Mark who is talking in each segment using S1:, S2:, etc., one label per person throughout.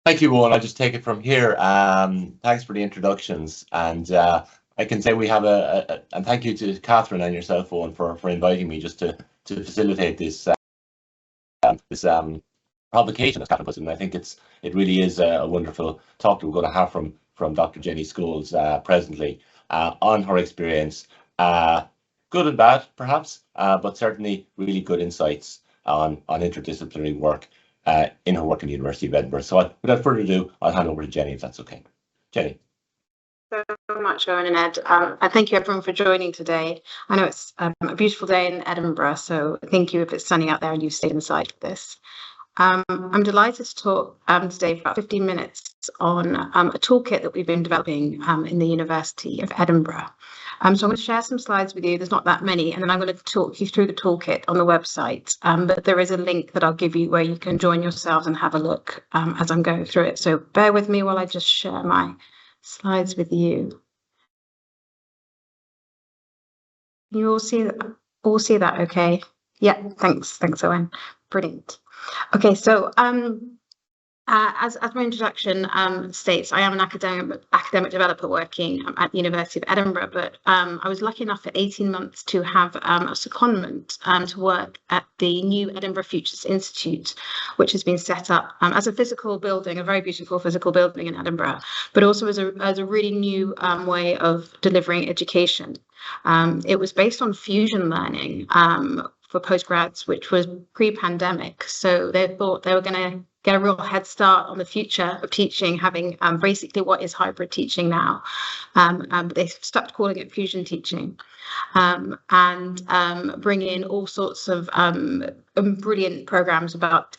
S1: Thank you, Owen. I'll just take it from here. Thanks for the introductions, and I can say we have and thank you to Catherine and yourself, Owen, for inviting me just to facilitate this provocation, as Catherine puts it. And I think it really is a wonderful talk that we're going to have from Dr. Jenny Scoles presently on her experience, good and bad perhaps, but certainly really good insights on interdisciplinary work in her work in the University of Edinburgh. So without further ado, I'll hand over to Jenny, if that's okay. Jenny.
S2: So much, Owen and Ed. And thank you everyone for joining today. I know it's a beautiful day in Edinburgh, so thank you if it's sunny out there and you've stayed inside for this. I'm delighted to talk today for about 15 minutes on a toolkit that we've been developing in the University of Edinburgh. So I'm going to share some slides with you. There's not that many, and then I'm going to talk you through the toolkit on the website. But there is a link that I'll give you where you can join yourselves and have a look as I'm going through it. So bear with me while I just share my slides with you. Can you all see that okay? Yeah, thanks, Owen. Brilliant. Okay, so as my introduction states, I am an academic developer working at the University of Edinburgh, but I was lucky enough for 18 months to have a secondment to work at the new Edinburgh Futures Institute, which has been set up as a physical building, a very beautiful physical building in Edinburgh, but also as a really new way of delivering education. It was based on fusion learning for postgrads, which was pre-pandemic. So they thought they were going to get a real head start on the future of teaching, having basically what is hybrid teaching now. They stopped calling it fusion teaching, and bring in all sorts of brilliant programs about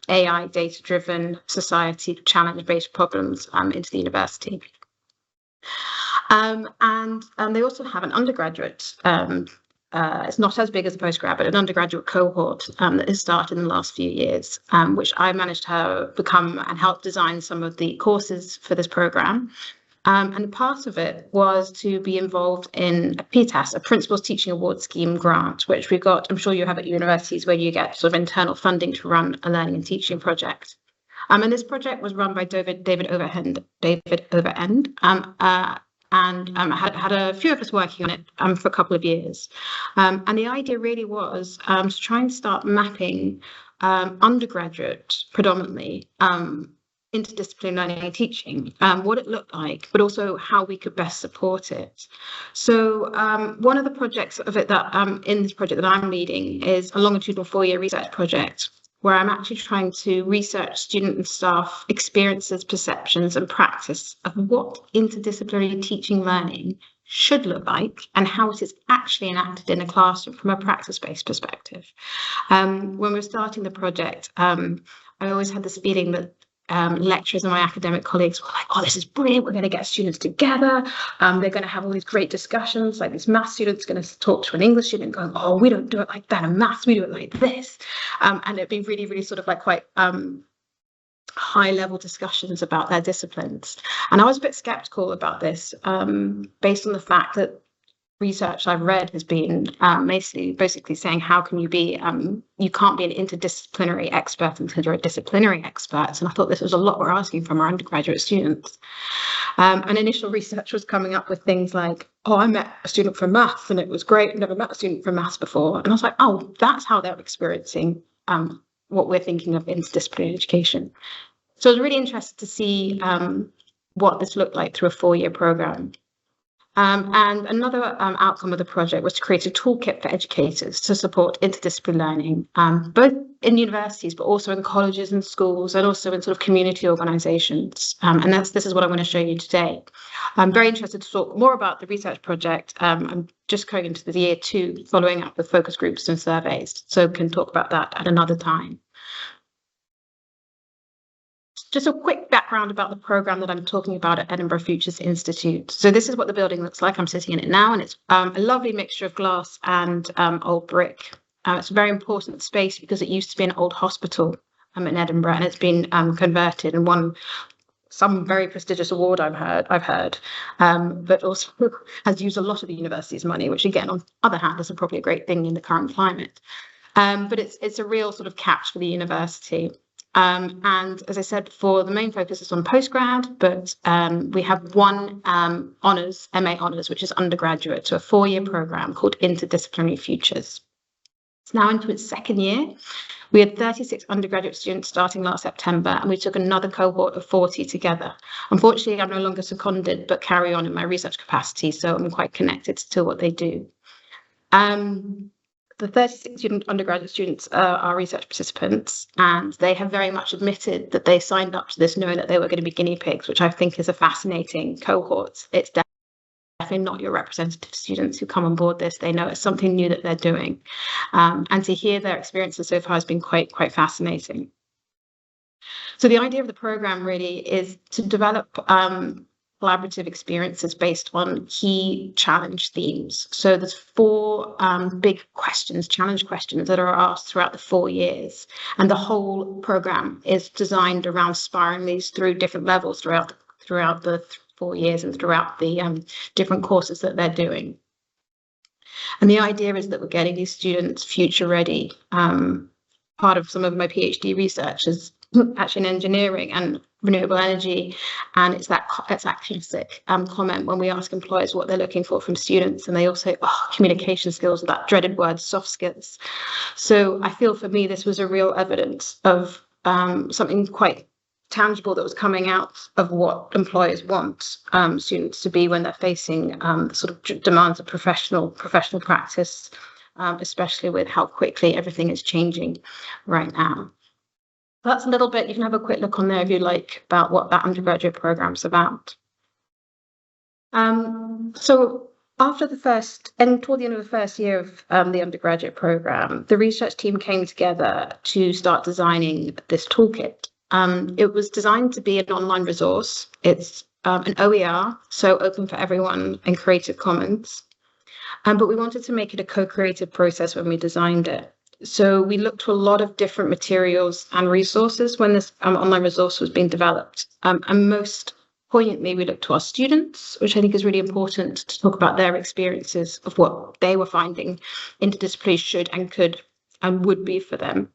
S2: AI, data-driven society, challenge-based problems into the university. And they also have an undergraduate it's not as big as a postgrad, but an undergraduate cohort that has started in the last few years, which I managed to become and help design some of the courses for this program. And part of it was to be involved in a PTAS, a Principals Teaching Award Scheme grant, which we've got, I'm sure you have at universities, where you get sort of internal funding to run a learning and teaching project. And this project was run by David Overend. And had a few of us working on it for a couple of years. And the idea really was to try and start mapping undergraduate, predominantly, interdisciplinary learning and teaching, what it looked like, but also how we could best support it. So one of the projects of it that in this project that I'm leading is a longitudinal 4-year research project, where I'm actually trying to research student and staff experiences, perceptions, and practice of what interdisciplinary teaching learning should look like and how it is actually enacted in a classroom from a practice-based perspective. When we were starting the project, I always had this feeling that lecturers and my academic colleagues were like, oh, this is brilliant, we're going to get students together, they're going to have all these great discussions, like this math student's going to talk to an English student going, oh, we don't do it like that in maths, we do it like this, and it'd be really, really sort of like quite high level discussions about their disciplines. And I was a bit skeptical about this based on the fact that research I've read has been basically saying, how can you be, you can't be an interdisciplinary expert until you're a disciplinary expert. And I thought this was a lot we're asking from our undergraduate students. And initial research was coming up with things like, oh, I met a student from maths and it was great. I've never met a student from maths before. And I was like, oh, that's how they're experiencing what we're thinking of interdisciplinary education. So I was really interested to see what this looked like through a 4-year program. And another outcome of the project was to create a toolkit for educators to support interdisciplinary learning, both in universities, but also in colleges and schools, and also in sort of community organisations. And this is what I'm going to show you today. I'm very interested to talk more about the research project. I'm just going into the year 2, following up with focus groups and surveys, so can talk about that at another time. Just a quick background about the program that I'm talking about at Edinburgh Futures Institute. So this is what the building looks like. I'm sitting in it now, and it's a lovely mixture of glass and old brick. It's a very important space because it used to be an old hospital in Edinburgh, and it's been converted and won some very prestigious award I've heard, but also has used a lot of the university's money, which again, on the other hand, is probably a great thing in the current climate. But it's a real sort of catch for the university. And as I said before, the main focus is on postgrad, but we have one honours, MA honours, which is undergraduate, so a 4-year programme called Interdisciplinary Futures. It's now into its 2nd year. We had 36 undergraduate students starting last September, and we took another cohort of 40 together. Unfortunately, I'm no longer seconded, but carry on in my research capacity, so I'm quite connected to what they do. The 36 undergraduate students are research participants, and they have very much admitted that they signed up to this knowing that they were going to be guinea pigs, which I think is a fascinating cohort. It's definitely not your representative students who come on board this. They know it's something new that they're doing. And to hear their experiences so far has been quite fascinating. So the idea of the programme really is to develop collaborative experiences based on key challenge themes. So there's 4 big questions, challenge questions, that are asked throughout the 4 years. And the whole programme is designed around spiralling these through different levels throughout the 4 years and throughout the different courses that they're doing. And the idea is that we're getting these students future ready. Part of some of my PhD research is actually in engineering and renewable energy, and it's that classic comment when we ask employers what they're looking for from students, and they all say, oh, communication skills, that dreaded word, soft skills. So I feel for me this was a real evidence of something quite tangible that was coming out of what employers want students to be when they're facing the sort of demands of professional practice, especially with how quickly everything is changing right now. That's a little bit, you can have a quick look on there if you like, about what that undergraduate programme's about. So after the toward the end of the 1st year of the undergraduate programme, the research team came together to start designing this toolkit. It was designed to be an online resource. It's an OER, so open for everyone, and Creative Commons. But we wanted to make it a co-creative process when we designed it. So we looked to a lot of different materials and resources when this online resource was being developed. And most poignantly, we looked to our students, which I think is really important to talk about their experiences of what they were finding interdisciplinary should and could and would be for them.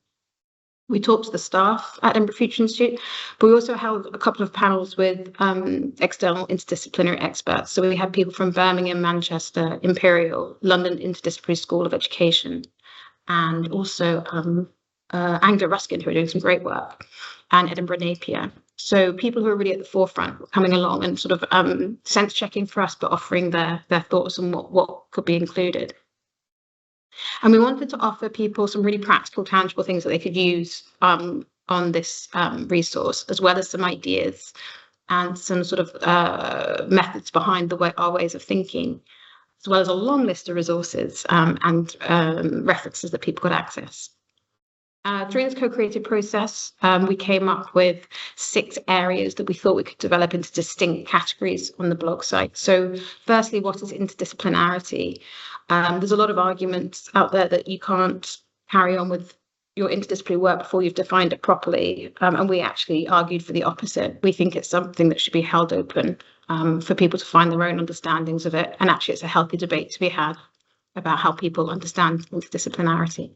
S2: We talked to the staff at Edinburgh Future Institute, but we also held a couple of panels with external interdisciplinary experts. So we had people from Birmingham, Manchester, Imperial, London Interdisciplinary School of Education, and also Anglia Ruskin, who are doing some great work, and Edinburgh Napier. So people who are really at the forefront were coming along and sort of sense checking for us, but offering their thoughts on what could be included. And we wanted to offer people some really practical, tangible things that they could use on this resource, as well as some ideas and some sort of methods behind our ways of thinking, as well as a long list of resources and references that people could access. During this co-creative process, we came up with 6 areas that we thought we could develop into distinct categories on the blog site. So firstly, what is interdisciplinarity? There's a lot of arguments out there that you can't carry on with your interdisciplinary work before you've defined it properly. And we actually argued for the opposite. We think it's something that should be held open for people to find their own understandings of it. And actually, it's a healthy debate to be had about how people understand interdisciplinarity.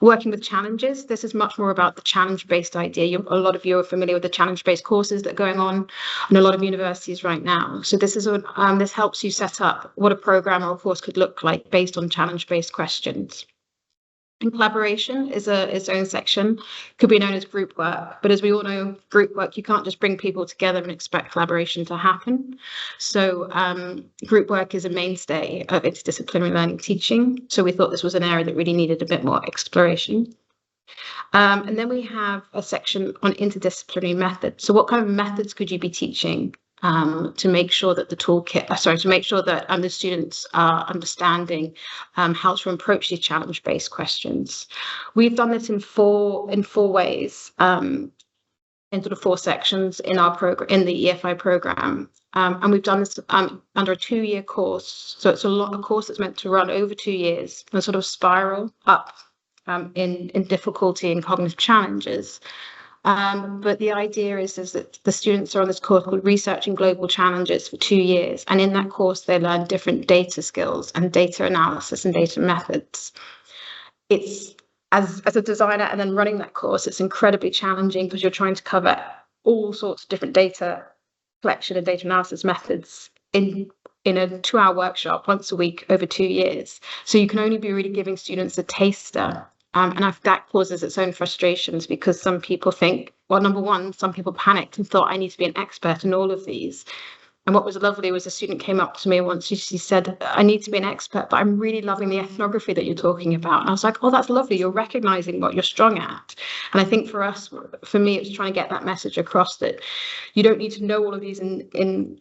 S2: Working with challenges, this is much more about the challenge-based idea. A lot of you are familiar with the challenge-based courses that are going on in a lot of universities right now. So this helps you set up what a program or a course could look like based on challenge-based questions. And collaboration is its own section, could be known as group work. But as we all know, group work, you can't just bring people together and expect collaboration to happen. So group work is a mainstay of interdisciplinary learning and teaching. So we thought this was an area that really needed a bit more exploration. And then we have a section on interdisciplinary methods. So what kind of methods could you be teaching to make sure that the students are understanding how to approach these challenge-based questions. We've done this in four ways, in sort of 4 sections in our program, in the EFI program, and we've done this under a 2-year course. So it's a course that's meant to run over 2 years and sort of spiral up in difficulty and cognitive challenges. But the idea is that the students are on this course called Researching Global Challenges for 2 years. And in that course, they learn different data skills and data analysis and data methods. It's as a designer and then running that course, it's incredibly challenging because you're trying to cover all sorts of different data collection and data analysis methods in a 2-hour workshop once a week over 2 years. So you can only be really giving students a taster. And that causes its own frustrations because some people think, well, number one, some people panicked and thought I need to be an expert in all of these. And what was lovely was a student came up to me once. She said, I need to be an expert, but I'm really loving the ethnography that you're talking about. And I was like, oh, that's lovely. You're recognizing what you're strong at. And I think for me, it was trying to get that message across that you don't need to know all of these in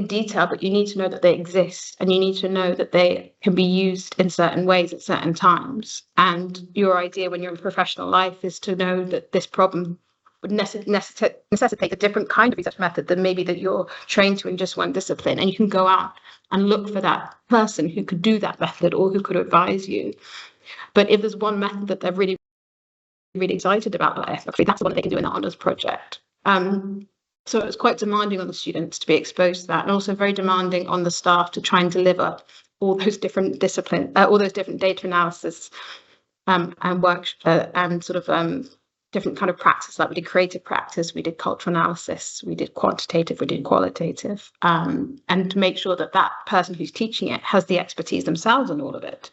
S2: detail, but you need to know that they exist, and you need to know that they can be used in certain ways at certain times. And your idea when you're in professional life is to know that this problem would necessitate a different kind of research method than maybe that you're trained to in just one discipline. And you can go out and look for that person who could do that method or who could advise you. But if there's one method that they're really, really excited about, like ethnography, that's the one that they can do in the honours project. So it was quite demanding on the students to be exposed to that, and also very demanding on the staff to try and deliver all those different disciplines, all those different data analysis and work and sort of different kind of practice. Like we did creative practice, we did cultural analysis, we did quantitative, we did qualitative, and to make sure that that person who's teaching it has the expertise themselves in all of it.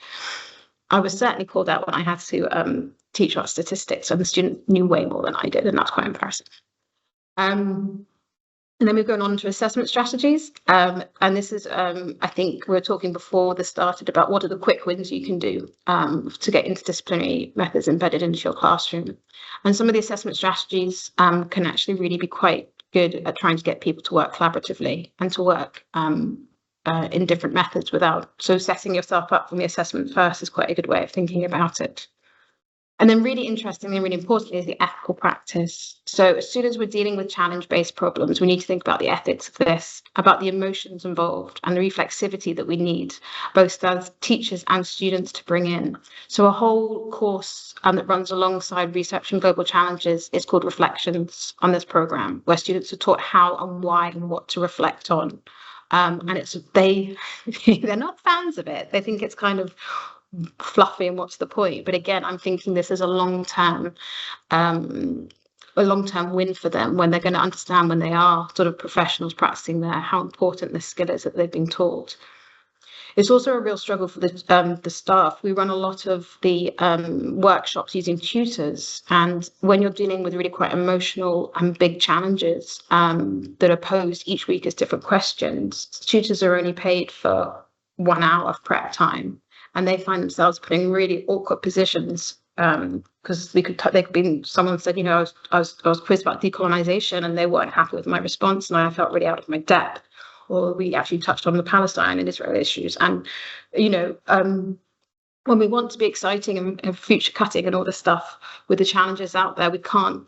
S2: I was certainly called out when I had to teach art statistics, and the student knew way more than I did, and that's quite embarrassing. And then we're going on to assessment strategies. And this is, I think we were talking before this started about what are the quick wins you can do to get interdisciplinary methods embedded into your classroom. And some of the assessment strategies can actually really be quite good at trying to get people to work collaboratively and to work in different methods so setting yourself up from the assessment first is quite a good way of thinking about it. And then really interestingly and really importantly is the ethical practice. So as soon as we're dealing with challenge-based problems, we need to think about the ethics of this, about the emotions involved and the reflexivity that we need, both as teachers and students, to bring in. So a whole course that runs alongside Research and Global Challenges is called Reflections on this programme, where students are taught how and why and what to reflect on. And they're not fans of it. They think it's kind of fluffy and what's the point, but again, I'm thinking this is a long-term win for them when they're going to understand, when they are sort of professionals practicing there, how important this skill is that they've been taught. It's also a real struggle for the staff. We run a lot of the workshops using tutors, and when you're dealing with really quite emotional and big challenges that are posed each week as different questions, tutors are only paid for 1 hour of prep time. And they find themselves put in really awkward positions because someone said, I was quizzed about decolonization and they weren't happy with my response, and I felt really out of my depth. Or we actually touched on the Palestine and Israel issues. And, when we want to be exciting and future cutting and all this stuff with the challenges out there, we can't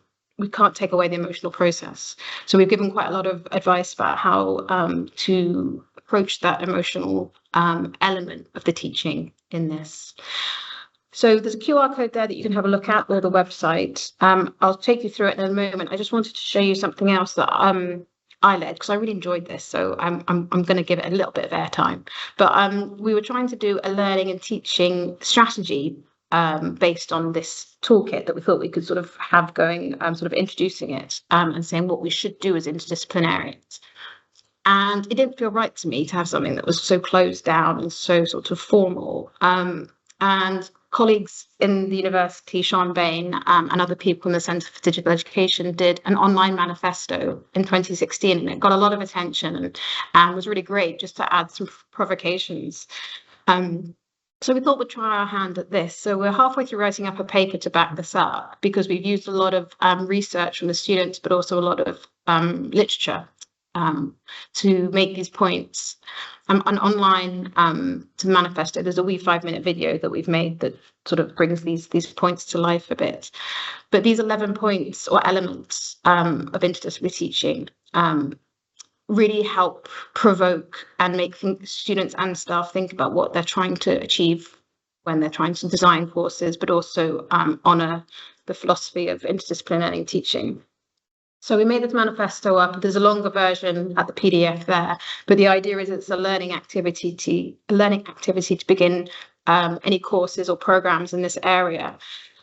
S2: take away the emotional process. So we've given quite a lot of advice about how to approach that emotional element of the teaching in this. So there's a QR code there that you can have a look at, or the website. I'll take you through it in a moment. I just wanted to show you something else that I led because I really enjoyed this. So I'm going to give it a little bit of airtime. But we were trying to do a learning and teaching strategy based on this toolkit that we thought we could sort of have going, sort of introducing it and saying what we should do as interdisciplinarians. And it didn't feel right to me to have something that was so closed down and so sort of formal. And colleagues in the university, Sean Bain and other people in the Centre for Digital Education did an online manifesto in 2016, and it got a lot of attention and was really great just to add some provocations. So we thought we'd try our hand at this. So we're halfway through writing up a paper to back this up because we've used a lot of research from the students, but also a lot of literature to make these points. And online to the manifesto, there's a wee 5-minute video that we've made that sort of brings these points to life a bit. But these 11 points or elements of interdisciplinary teaching really help provoke and make students and staff think about what they're trying to achieve when they're trying to design courses, but also honour the philosophy of interdisciplinary teaching. So we made this manifesto up. There's a longer version at the PDF there, but the idea is it's a learning activity to begin any courses or programs in this area.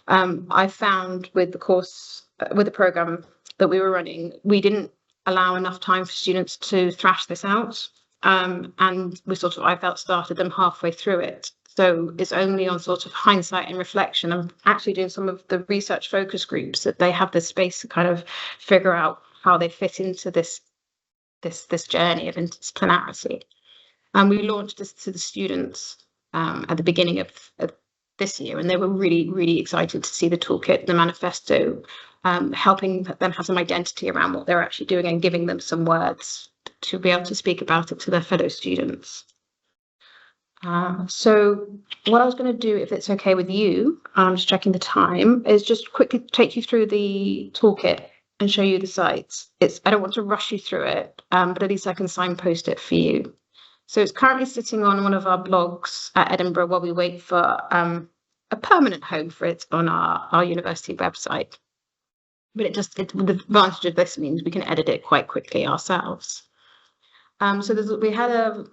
S2: I found with the course, with the program that we were running, we didn't allow enough time for students to thrash this out. And we sort of, I felt, started them halfway through it. So it's only on sort of hindsight and reflection. I'm actually doing some of the research focus groups that they have the space to kind of figure out how they fit into this journey of interdisciplinarity. And we launched this to the students at the beginning of this year, and they were really, really excited to see the toolkit, the manifesto, helping them have some identity around what they're actually doing and giving them some words to be able to speak about it to their fellow students. So what I was going to do, if it's okay with you, I'm just checking the time, is just quickly take you through the toolkit and show you the sites. I don't want to rush you through it, but at least I can signpost it for you. So it's currently sitting on one of our blogs at Edinburgh while we wait for a permanent home for it on our university website. But the advantage of this means we can edit it quite quickly ourselves. So we had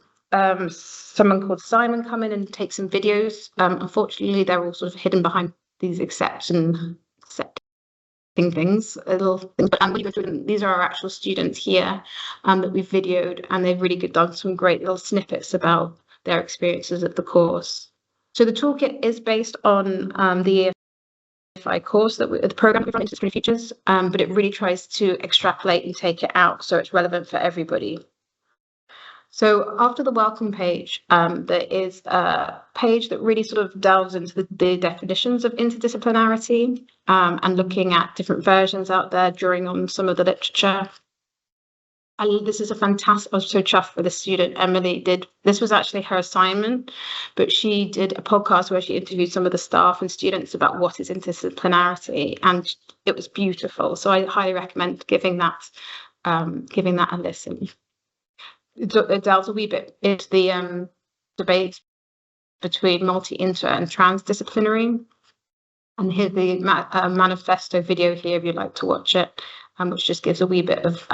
S2: someone called Simon come in and take some videos. Unfortunately, they're all sort of hidden behind these accepting things, little things. But when you go through them, these are our actual students here that we've videoed, and they've really done some great little snippets about their experiences of the course. So the toolkit is based on the EFI course, the program we've run, Interdisciplinary Futures, but it really tries to extrapolate and take it out so it's relevant for everybody. So after the welcome page, there is a page that really sort of delves into the definitions of interdisciplinarity and looking at different versions out there, drawing on some of the literature. And this is a fantastic, I was so chuffed with the student Emily did. This was actually her assignment, but she did a podcast where she interviewed some of the staff and students about what is interdisciplinarity, and it was beautiful. So I highly recommend giving that a listen. It delves a wee bit into the debate between multi, inter, and transdisciplinary. And here's the manifesto video here if you'd like to watch it, which just gives a wee bit of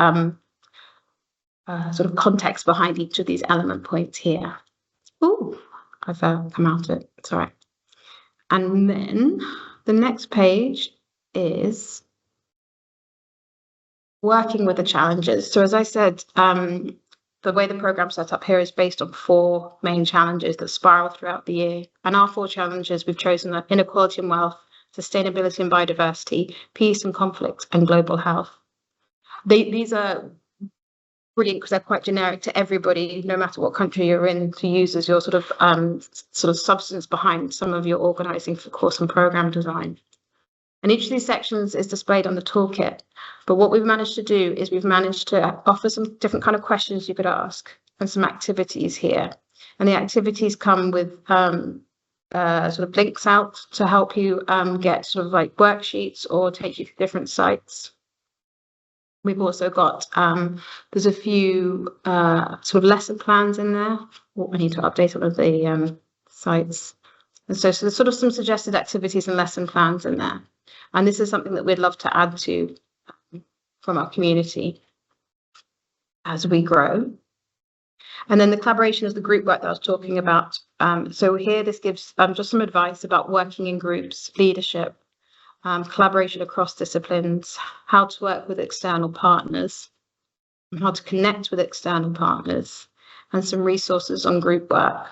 S2: sort of context behind each of these element points here. Oh, I've come out of it. It's all right. And then the next page is working with the challenges. So as I said, the way the program's set up here is based on 4 main challenges that spiral throughout the year. And our 4 challenges, we've chosen are inequality and wealth, sustainability and biodiversity, peace and conflict, and global health. These are brilliant because they're quite generic to everybody, no matter what country you're in, to use as your sort of substance behind some of your organising for course and programme design. And each of these sections is displayed on the toolkit. But what we've managed to do is we've managed to offer some different kind of questions you could ask and some activities here. And the activities come with sort of links out to help you get sort of like worksheets or take you to different sites. We've also got, there's a few sort of lesson plans in there. I need to update all of the sites. And so there's sort of some suggested activities and lesson plans in there. And this is something that we'd love to add to from our community as we grow. And then the collaboration is the group work that I was talking about. So here, this gives just some advice about working in groups, leadership, collaboration across disciplines, how to work with external partners, how to connect with external partners, and some resources on group work.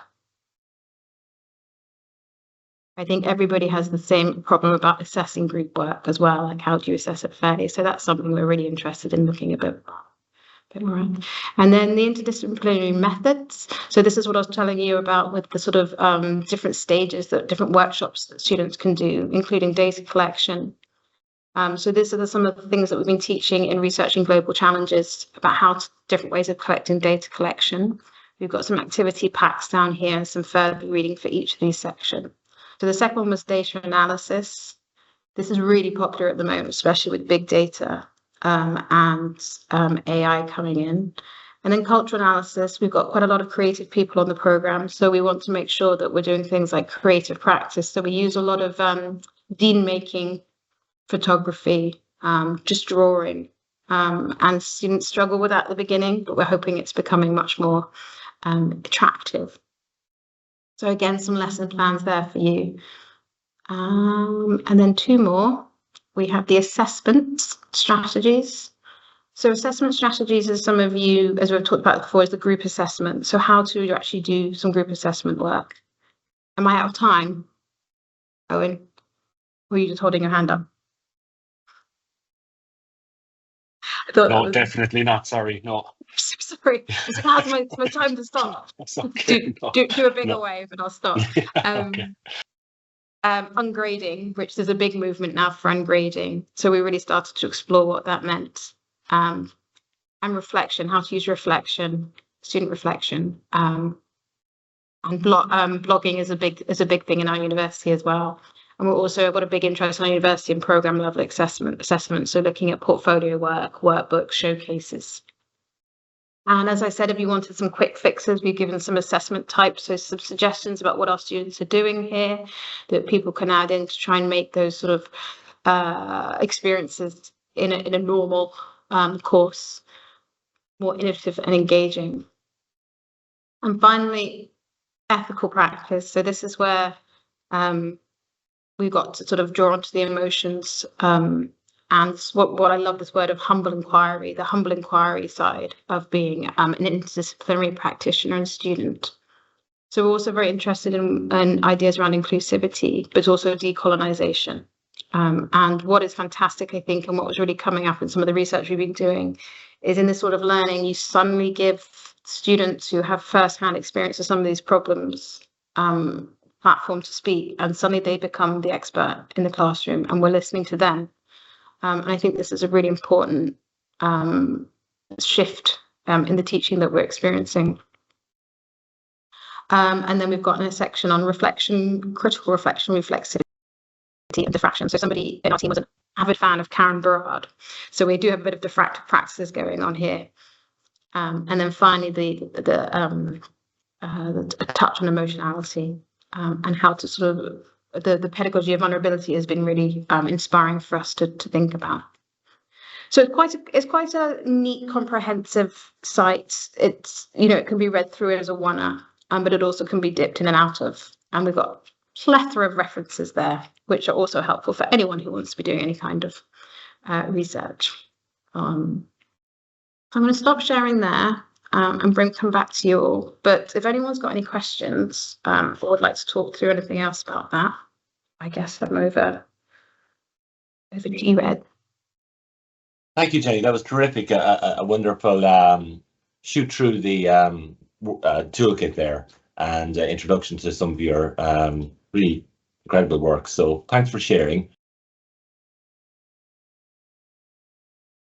S2: I think everybody has the same problem about assessing group work as well, like how do you assess it fairly? So that's something we're really interested in looking a bit more at. And then the interdisciplinary methods. So this is what I was telling you about with the sort of different stages, different workshops that students can do, including data collection. So these are some of the things that we've been teaching in researching global challenges about different ways of collecting data collection. We've got some activity packs down here and some further reading for each of these sections. So the second one was data analysis. This is really popular at the moment, especially with big data and AI coming in. And then cultural analysis, we've got quite a lot of creative people on the program. So we want to make sure that we're doing things like creative practice. So we use a lot of dean making, photography, just drawing. And students struggle with that at the beginning, but we're hoping it's becoming much more attractive. So again, some lesson plans there for you. And then two more. We have the assessment strategies. So assessment strategies, as some of you, as we've talked about before, is the group assessment. So how to actually do some group assessment work. Am I out of time, Owen? Or are you just holding your hand up?
S3: No, definitely not. Sorry, no.
S2: So sorry. Now's my time to stop.
S3: Okay.
S2: Do a bigger wave and I'll stop.
S3: Okay.
S2: Ungrading, which there's a big movement now for ungrading. So we really started to explore what that meant. And reflection, how to use reflection, student reflection. And blogging is a big thing in our university as well. And we're also got a big interest in our university in program level assessment. So looking at portfolio work, workbooks, showcases. And as I said, if you wanted some quick fixes, we've given some assessment types, so some suggestions about what our students are doing here that people can add in to try and make those sort of experiences in a normal course more innovative and engaging. And finally, ethical practice. So this is where we got to sort of draw onto the emotions and what I love this word of humble inquiry, the humble inquiry side of being an interdisciplinary practitioner and student. So we're also very interested in ideas around inclusivity, but also decolonization. And what is fantastic, I think, and what was really coming up in some of the research we've been doing is in this sort of learning, you suddenly give students who have first-hand experience of some of these problems platform to speak, and suddenly they become the expert in the classroom, and we're listening to them. And I think this is a really important shift in the teaching that we're experiencing. And then we've got a section on reflection, critical reflection, reflexivity, and diffraction. So somebody in our team was an avid fan of Karen Burrard. So we do have a bit of diffractive practices going on here. And then finally, the touch on emotionality and how to sort of the pedagogy of vulnerability has been really inspiring for us to think about. So it's quite a neat, comprehensive site. It's, it can be read through as a oneer, but it also can be dipped in and out of. And we've got a plethora of references there, which are also helpful for anyone who wants to be doing any kind of research. I'm going to stop sharing there and come back to you all. But if anyone's got any questions or would like to talk through anything else about that, I guess I'm over to you, Ed.
S1: Thank you, Jenny. That was terrific. A wonderful shoot through the toolkit there and introduction to some of your really incredible work. So thanks for sharing.